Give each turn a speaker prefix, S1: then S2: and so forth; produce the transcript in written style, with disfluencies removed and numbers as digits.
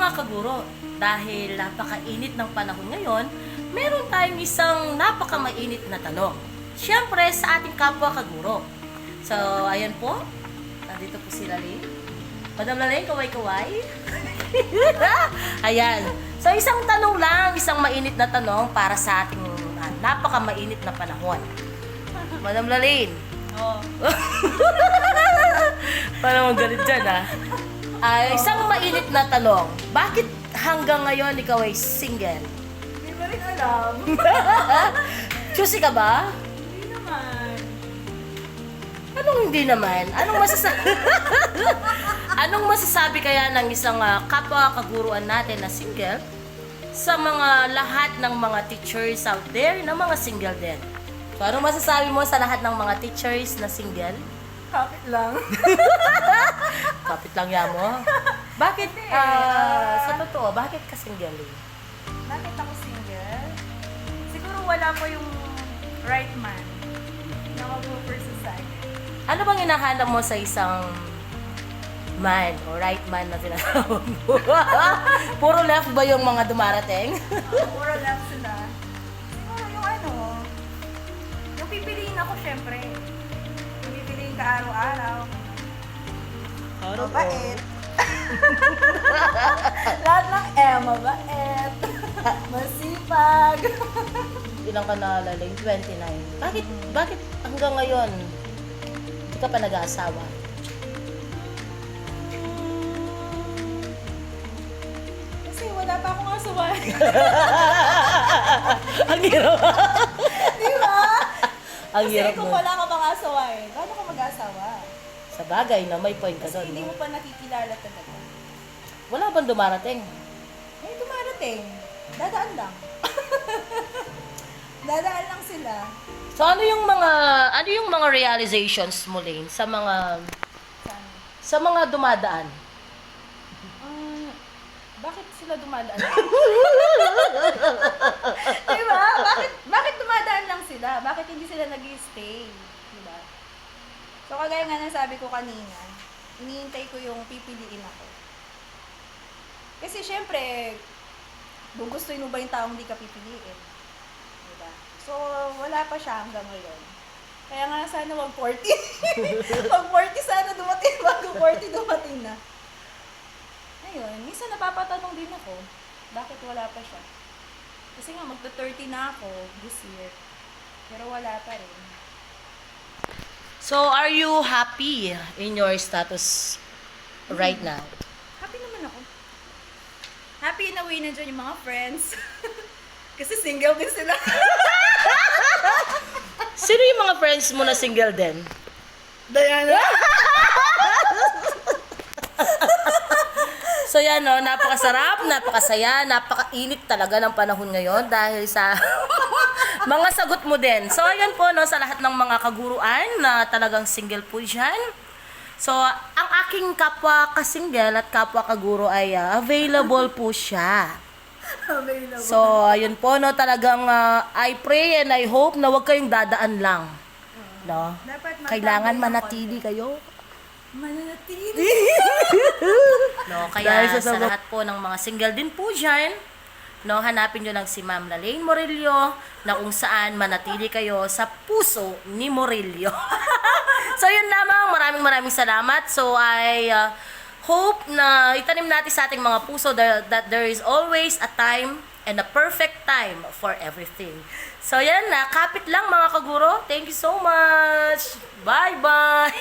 S1: mga kaguro, dahil napakainit ng panahon ngayon, meron tayong isang napakamainit na tanong. Siyempre, sa ating kapwa kaguro. So, ayan po. Nandito po si Laling. Madam Laling, kaway-kaway. Ayan. So, isang tanong lang, isang mainit na tanong para sa ating napakamainit na panahon. Madam Laling.
S2: Oo.
S1: Parang galit dyan, ha? Isang mainit na tanong. Bakit hanggang ngayon ikaw ay single?
S2: Hindi mo rin alam.
S1: Choosy ka ba?
S2: Hindi naman.
S1: Anong hindi naman? Anong masasabi kaya ng isang kapwa kaguruan natin na single sa mga lahat ng mga teachers out there na mga single din? So, anong masasabi mo sa lahat ng mga teachers na single?
S2: Kapit lang.
S1: Kapit lang yan mo. Bakit, sa totoo, bakit ka single?
S2: Bakit ako single? Siguro wala pa yung right man na mag-offer sa akin.
S1: Ano bang hinahanap mo sa isang man o right man na tinatawag mo? Puro left ba yung mga dumarating?
S2: Puro love sila. Siguro yung ano, yung pipiliin ako syempre. Yung pipiliin ka araw-araw. Mabait. Lahat ng mabait. Masipag.
S1: Ilang ka na Laling? 29. Bakit hanggang ngayon hindi ka pa nag-aasawa?
S2: Kasi wala pa akong asawan.
S1: Ang hirap.
S2: Di ba?
S1: Ang
S2: Kasi
S1: hirap
S2: kung
S1: nun.
S2: wala ka pang asawa paano ka mag-asawa?
S1: Sa bagay na may point ka
S2: Kasi
S1: doon.
S2: hindi
S1: No?
S2: mo pa nakikilala talaga.
S1: Wala bang dumarating?
S2: May dumarating. Dadaan lang. Dadaan lang sila.
S1: So ano yung mga realizations mo, Lane, sa mga dumadaan?
S2: Bakit sila dumadaan? Diba? Bakit dumadaan lang sila? Bakit hindi sila nag-stay? Diba? So, kagaya nga ng sabi ko kanina, iniintay ko yung pipiliin ako. Kasi syempre, gugustuhin mo ba yung taong hindi ka pipiliin? Diba? So, wala pa siya hanggang ngayon. Kaya nga sana wag 40. Wag 40 sana dumating, bago 40 dumating na. Ayun, minsan napapatanong din ako, bakit wala pa siya? Kasi nga, magta-30 na ako this year. Pero wala pa rin.
S1: So are you happy in your status right now?
S2: Happy naman ako. Happy na uwi na dyan yung mga friends. Kasi single din sila.
S1: Sino yung mga friends mo na single din?
S2: Diana.
S1: So yan no, napakasarap, napakasaya, napakainit talaga ng panahon ngayon dahil sa mga sagot mo din. So ayan po no, sa lahat ng mga kaguruan na talagang single po dyan. So ang aking kapwa kasingle at kapwa kaguro ay available po siya.
S2: Available.
S1: So ayun po no, talagang I pray and I hope na wag kayong dadaan lang. No?
S2: Dapat
S1: Kailangan
S2: magtambay ng
S1: manatili kayo.
S2: Manatili.
S1: No,
S2: Dahil
S1: kaya
S2: sa
S1: sa lahat po ng mga single din po dyan, no, hanapin nyo lang si Ma'am Laling Morillo na kung saan manatili kayo sa puso ni Morillo. So yun lamang, maraming salamat. So I hope na itanim natin sa ating mga puso that there is always a time and a perfect time for everything. So yan na, kapit lang mga kaguro. Thank you so much. Bye-bye.